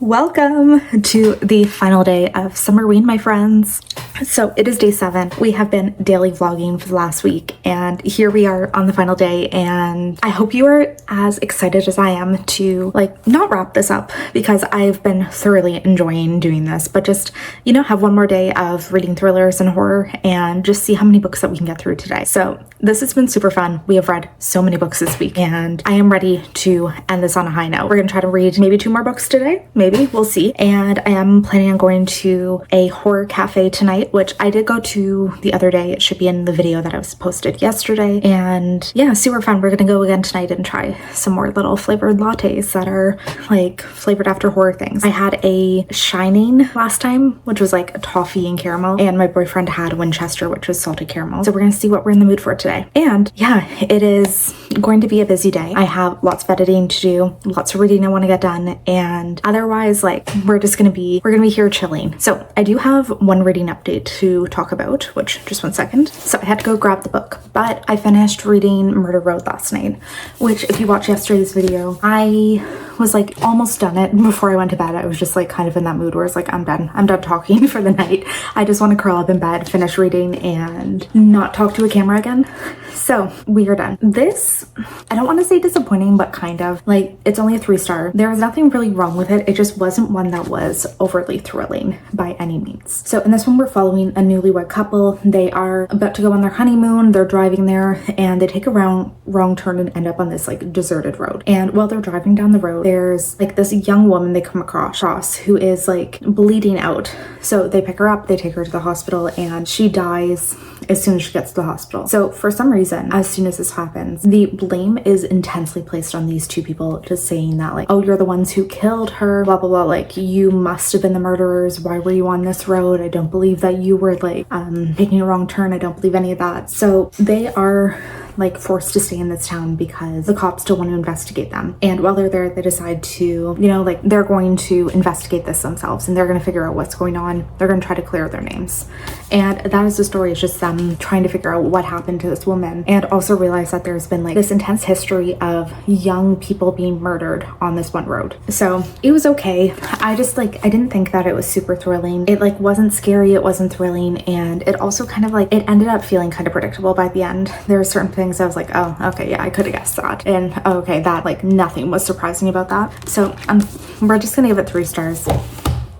Welcome to the final day of summerween, my friends. So it is day 7. We have been daily vlogging for the last week, and here we are on the final day, and I hope you are as excited as I am to not wrap this up, because I've been thoroughly enjoying doing this, but just, have one more day of reading thrillers and horror and just see how many books that we can get through today. So this has been super fun. We have read so many books this week, and I am ready to end this on a high note. We're gonna try to read maybe 2 more books today, maybe, we'll see. And I am planning on going to a horror cafe tonight, which I did go to the other day. It should be in the video that I was posted yesterday. And yeah, super fun. We're gonna go again tonight and try some more little flavored lattes that are flavored after horror things. I had a Shining last time, which was like a toffee and caramel, and my boyfriend had Winchester, which was salted caramel. So we're gonna see what we're in the mood for today. And yeah, it is going to be a busy day. I have lots of editing to do, lots of reading I want to get done, and otherwise we're gonna be here chilling. So I do have one reading update to talk about, which, just one second. So I had to go grab the book, but I finished reading Murder Road last night, which, if you watched yesterday's video, I was almost done it before I went to bed. I was just kind of in that mood where it's I'm done talking for the night. I just want to curl up in bed, finish reading, and not talk to a camera again. So we are done. This, I don't want to say disappointing, but kind of. It's only a 3-star. There was nothing really wrong with it. It just wasn't one that was overtly thrilling by any means. So in this one, we're following a newlywed couple. They are about to go on their honeymoon. They're driving there, and they take a wrong turn and end up on this deserted road. And while they're driving down the road, there's this young woman they come across who is bleeding out. So they pick her up, they take her to the hospital, and she dies as soon as she gets to the hospital. So for some reason, as soon as this happens, the blame is intensely placed on these 2 people, just saying that oh, you're the ones who killed her, blah blah blah, you must have been the murderers. Why were you on this road? I don't believe that you were taking a wrong turn. I don't believe any of that. So they are forced to stay in this town because the cops still want to investigate them. And while they're there, they decide to, they're going to investigate this themselves, and they're going to figure out what's going on. They're going to try to clear their names. And that is the story. It's just them trying to figure out what happened to this woman, and also realize that there's been this intense history of young people being murdered on this one road. So it was okay. I just I didn't think that it was super thrilling. It wasn't scary, it wasn't thrilling, and it also kind of it ended up feeling kind of predictable by the end. There were certain things I was oh, okay, yeah, I could have guessed that. And okay, that nothing was surprising about that. So we're just gonna give it 3 stars.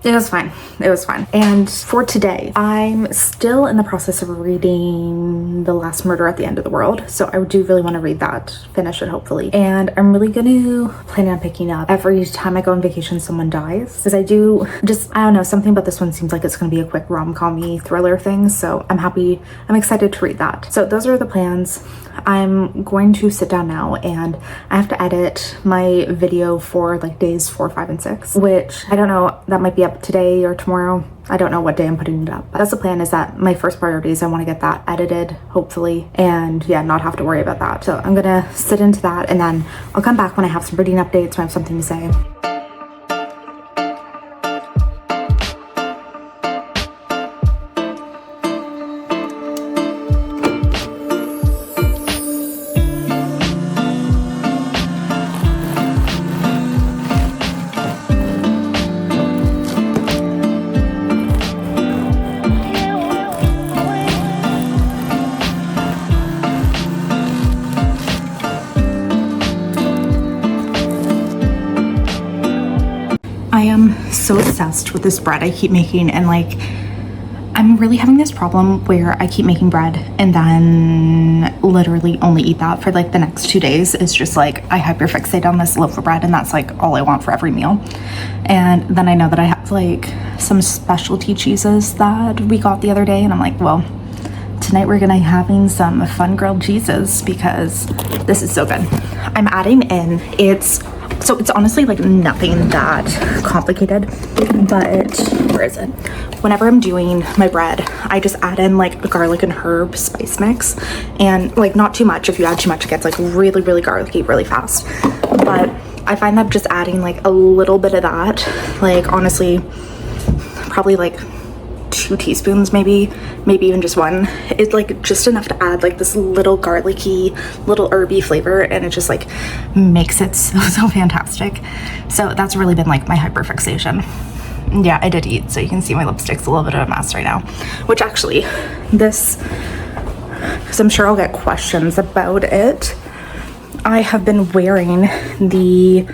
It was fine. It was fine. And for today, I'm still in the process of reading The Last Murder at the End of the World. So I do really want to read that, finish it hopefully. And I'm really going to plan on picking up every time I go on vacation someone dies. Because I don't know, something about this one seems like it's going to be a quick rom-com-y thriller thing. So I'm excited to read that. So those are the plans. I'm going to sit down now, and I have to edit my video for days 4, 5, and 6, which I don't know, that might be up today or tomorrow. I don't know what day I'm putting it up, but that's the plan. Is that my first priority is I want to get that edited, hopefully, and yeah, not have to worry about that. So I'm gonna sit into that, and then I'll come back when I have some reading updates, when I have something to say. I am so obsessed with this bread I keep making, and I'm really having this problem where I keep making bread and then literally only eat that for the next 2 days. It's just I hyperfixate on this loaf of bread, and that's all I want for every meal. And then I know that I have some specialty cheeses that we got the other day, and I'm well, tonight we're gonna having some fun grilled cheeses because this is so good. I'm adding in, it's honestly nothing that complicated, but where is it? Whenever I'm doing my bread, I just add in a garlic and herb spice mix, and not too much. If you add too much, it gets really, really garlicky really fast. But I find that just adding a little bit of that, honestly, probably 2 teaspoons, maybe even just 1. It's like just enough to add like this little garlicky, little herby flavor, and it just like makes it so fantastic. So that's really been like my hyperfixation. Yeah, I did eat, so you can see my lipstick's a little bit of a mess right now. Which actually, this, because I'm sure I'll get questions about it, I have been wearing the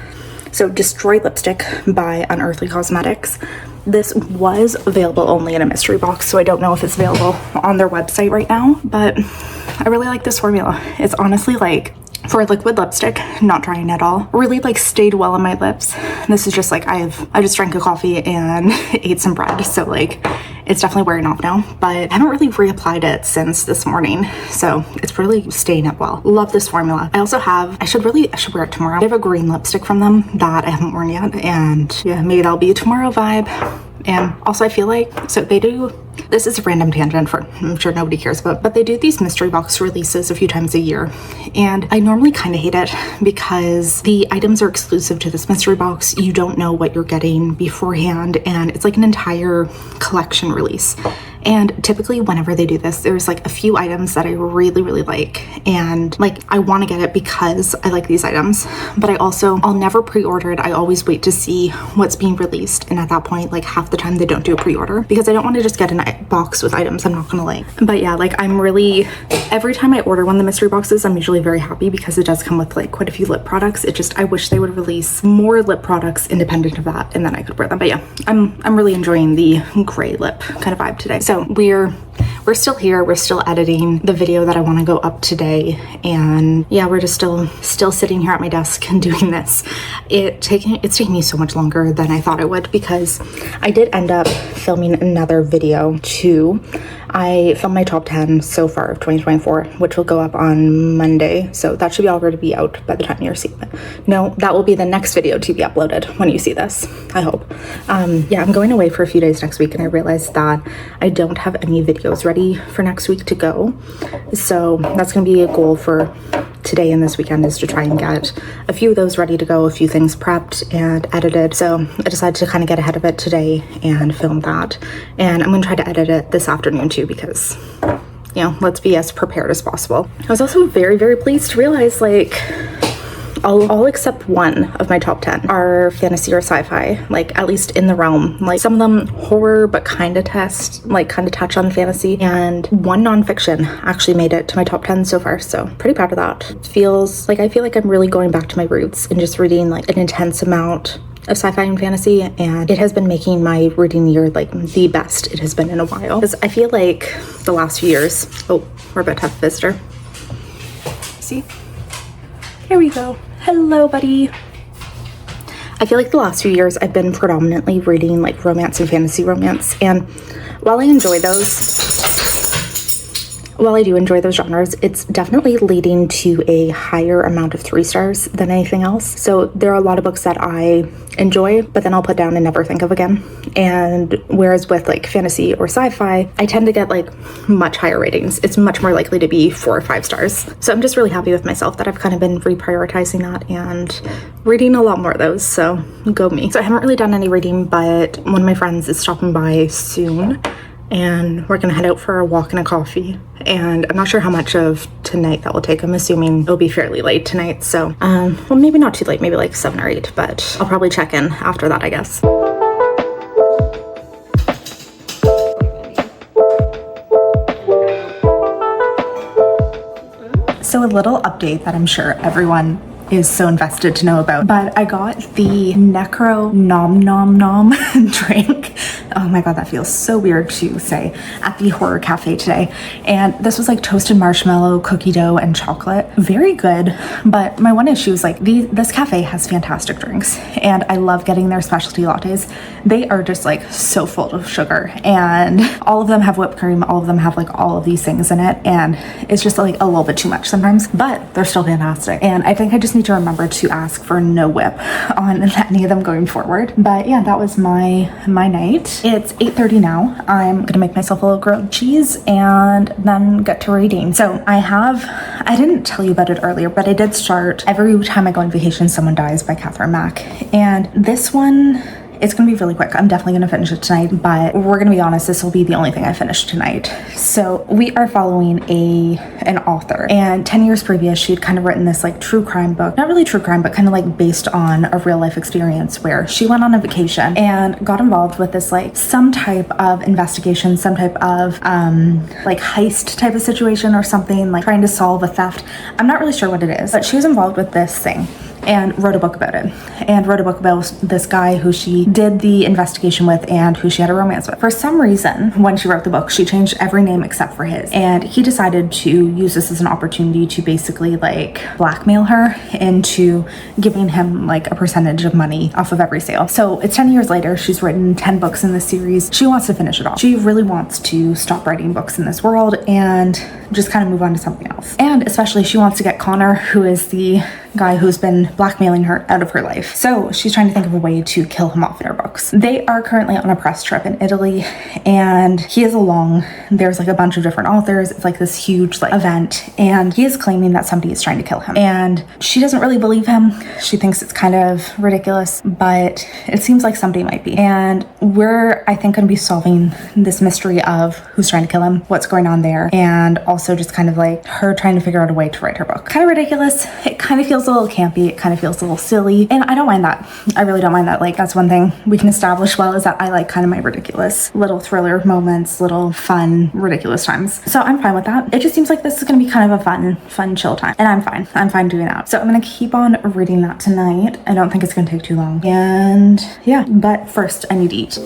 Destroy Lipstick by Unearthly Cosmetics. This was available only in a mystery box, so I don't know if it's available on their website right now, but I really like this formula. It's honestly like, for a liquid lipstick, not drying at all, really like stayed well on my lips. This is just like, I just drank a coffee and ate some bread, so like it's definitely wearing off now, but I haven't really reapplied it since this morning, so it's really staying up well. Love this formula. I also have, I should wear it tomorrow. I have a green lipstick from them that I haven't worn yet, and yeah, maybe that'll be a tomorrow vibe. And also I feel like, so they do, this is a random tangent for, I'm sure nobody cares about, but they do these mystery box releases a few times a year. And I normally kind of hate it because the items are exclusive to this mystery box. You don't know what you're getting beforehand, and it's like an entire collection release. And typically whenever they do this, there's like a few items that I really like, and like I want to get it because I like these items, but I'll never pre-order it. I always wait to see what's being released, and at that point, like half the time they don't do a pre-order because I don't want to just get a box with items I'm not gonna like. But yeah, like I'm really, every time I order one of the mystery boxes, I'm usually very happy because it does come with like quite a few lip products. It just, I wish they would release more lip products independent of that, and then I could wear them. But yeah, I'm really enjoying the gray lip kind of vibe today. So we're still here, we're still editing the video that I want to go up today, and yeah, we're just still sitting here at my desk and doing this. It's taking me so much longer than I thought it would, because I did end up filming another video too. I filmed my top 10 so far of 2024, which will go up on Monday, so that should be already be out by the time you're seeing it. No, that will be the next video to be uploaded when you see this, I hope. Yeah, I'm going away for a few days next week, and I realized that I don't have any videos ready for next week to go, so that's going to be a goal for today and this weekend, is to try and get a few of those ready to go, a few things prepped and edited. So I decided to kind of get ahead of it today and film that, and I'm going to try to edit it this afternoon too, because, you know, let's be as prepared as possible. I was also very pleased to realize like all except one of my top 10 are fantasy or sci-fi, like at least in the realm. Like some of them horror, but kind of touch on fantasy, and one nonfiction actually made it to my top 10 so far, so pretty proud of that. I feel like I'm really going back to my roots and just reading like an intense amount of sci-fi and fantasy, and it has been making my reading year like the best it has been in a while, because I feel like the last few years, oh, we're about to have a visitor. See? Here we go. Hello, buddy. I feel like the last few years I've been predominantly reading like romance and fantasy romance, and while I do enjoy those genres, it's definitely leading to a higher amount of 3 stars than anything else. So there are a lot of books that I enjoy, but then I'll put down and never think of again. And whereas with like fantasy or sci-fi, I tend to get like much higher ratings. It's much more likely to be 4 or 5 stars. So I'm just really happy with myself that I've kind of been reprioritizing that and reading a lot more of those. So go me. So I haven't really done any reading, but one of my friends is stopping by soon, and we're gonna head out for a walk and a coffee, and I'm not sure how much of tonight that will take. I'm assuming it'll be fairly late tonight, so well, maybe not too late, maybe like 7 or 8, but I'll probably check in after that, I guess. So a little update that I'm sure everyone is so invested to know about, but I got the Necro Nom Nom Nom drink. Oh my god, that feels so weird to say, at the Horror Cafe today. And this was like toasted marshmallow, cookie dough, and chocolate. Very good, but my one issue is like this cafe has fantastic drinks, and I love getting their specialty lattes. They are just like so full of sugar, and all of them have whipped cream, all of them have like all of these things in it, and it's just like a little bit too much sometimes, but they're still fantastic. And I think I just need to remember to ask for no whip on any of them going forward. But yeah, that was my night. It's 8:30 now. I'm gonna make myself a little grilled cheese and then get to reading. So I didn't tell you about it earlier, but I did start Every Time I Go on Vacation Someone Dies by Catherine Mack, and this one It's gonna be really quick. I'm definitely gonna finish it tonight, but we're gonna be honest, this will be the only thing I finish tonight. So we are following an author, and 10 years previous, she'd kind of written this like true crime book. Not really true crime, but kind of like based on a real life experience where she went on a vacation and got involved with this like some type of investigation, some type of like heist type of situation or something, like trying to solve a theft. I'm not really sure what it is, but she was involved with this thing and wrote a book about it, and wrote a book about this guy who she did the investigation with and who she had a romance with. For some reason, when she wrote the book, she changed every name except for his, and he decided to use this as an opportunity to basically like blackmail her into giving him like a percentage of money off of every sale. So it's 10 years later, she's written 10 books in this series. She wants to finish it off. She really wants to stop writing books in this world and just kind of move on to something else. And especially she wants to get Connor, who is the guy who's been blackmailing her, out of her life. So she's trying to think of a way to kill him off in her books. They are currently on a press trip in Italy, and he is along. There's like a bunch of different authors. It's like this huge like event, and he is claiming that somebody is trying to kill him. And she doesn't really believe him. She thinks it's kind of ridiculous, but it seems like somebody might be. And we're, I think, going to be solving this mystery of who's trying to kill him, what's going on there, and also just kind of like her trying to figure out a way to write her book. Kind of ridiculous. It kind of feels a little campy. It kind of feels a little silly, and I don't mind that. I really don't mind that. Like, that's one thing we can establish well, is that I like kind of my ridiculous little thriller moments, little fun ridiculous times. So I'm fine with that. It just seems like this is going to be kind of a fun chill time, and I'm fine doing that. So I'm going to keep on reading that tonight. I don't think it's going to take too long, and yeah, but first I need to eat.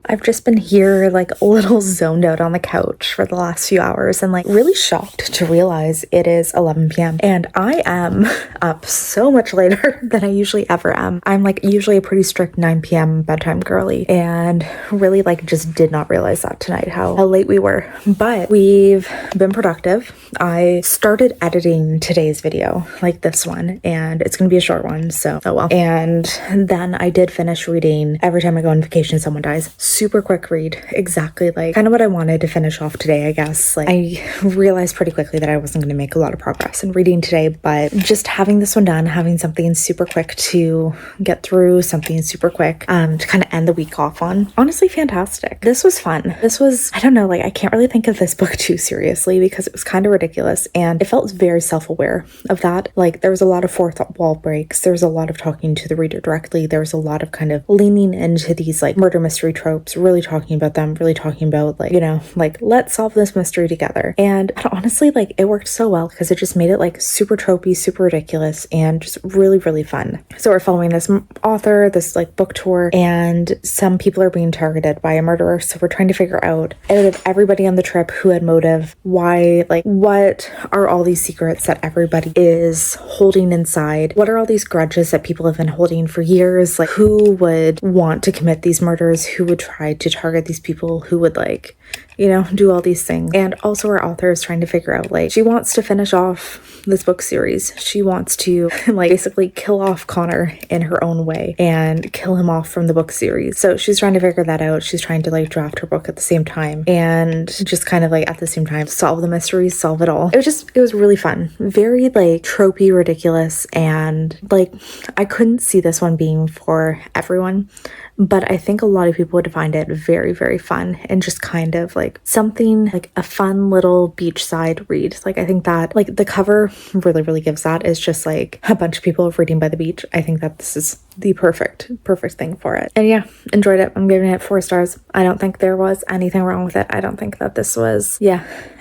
I've just been here like a little zoned out on the couch for the last few hours, and like really shocked to realize it is 11 p.m. and I am up so much later than I usually ever am. I'm like usually a pretty strict 9 p.m. bedtime girly, and really like just did not realize that tonight how late we were. But we've been productive. I started editing today's video, like this one, and it's gonna be a short one, so oh well. And then I did finish reading Every Time I Go on Vacation Someone Dies. Super quick read, exactly like kind of what I wanted to finish off today, I guess. Like, I realized pretty quickly that I wasn't going to make a lot of progress in reading today, but just having this one done, having something super quick to get through, something super quick to kind of end the week off on, honestly fantastic. This was fun. This was, I don't know, like I can't really think of this book too seriously because it was kind of ridiculous, and it felt very self-aware of that. Like, there was a lot of fourth wall breaks, there was a lot of talking to the reader directly, there was a lot of kind of leaning into these like murder mystery tropes, really talking about them, really talking about like, you know, like let's solve this mystery together. And honestly, like it worked so well because it just made it like super tropey, super ridiculous, and just really, really fun. So we're following this author, this like book tour, and some people are being targeted by a murderer. So we're trying to figure out of everybody on the trip who had motive, why, like what are all these secrets that everybody is holding inside? What are all these grudges that people have been holding for years? Like, who would want to commit these murders? Who would try to target these people? Who would like, you know, do all these things? And also our author is trying to figure out, like, she wants to finish off this book series. She wants to like basically kill off Connor in her own way and kill him off from the book series. So she's trying to figure that out. She's trying to like draft her book at the same time, and just kind of like at the same time solve the mysteries, solve it all. It was really fun. Very like tropey, ridiculous, and like I couldn't see this one being for everyone. But I think a lot of people would find it very, very fun, and just kind of like something like a fun little beachside read. Like, I think that like the cover really, really gives that. It's just like a bunch of people reading by the beach. I think that this is the perfect thing for it. And yeah, enjoyed it. I'm giving it 4 stars. I don't think there was anything wrong with it. I don't think that this was,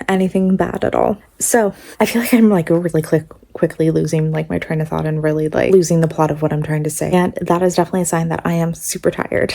anything bad at all. So I feel like I'm like really quickly losing like my train of thought and really like losing the plot of what I'm trying to say. And that is definitely a sign that I am super tired.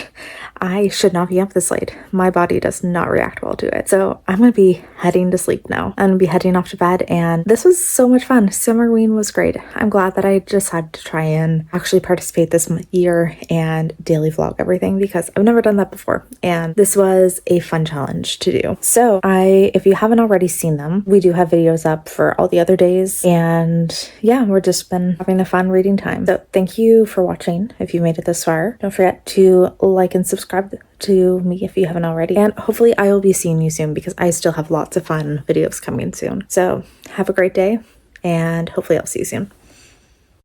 I should not be up this late. My body does not react well to it. So I'm going to be heading to sleep now. I'm going to be heading off to bed, and this was so much fun. Summerween was great. I'm glad that I just had to try and actually participate this year and daily vlog everything, because I've never done that before. And this was a fun challenge to do. So if you haven't already seen them, we do have videos up for all the other days, and yeah, we're just been having a fun reading time. So thank you for watching if you made it this far. Don't forget to like and subscribe to me if you haven't already. And hopefully I will be seeing you soon because I still have lots of fun videos coming soon. So have a great day and hopefully I'll see you soon.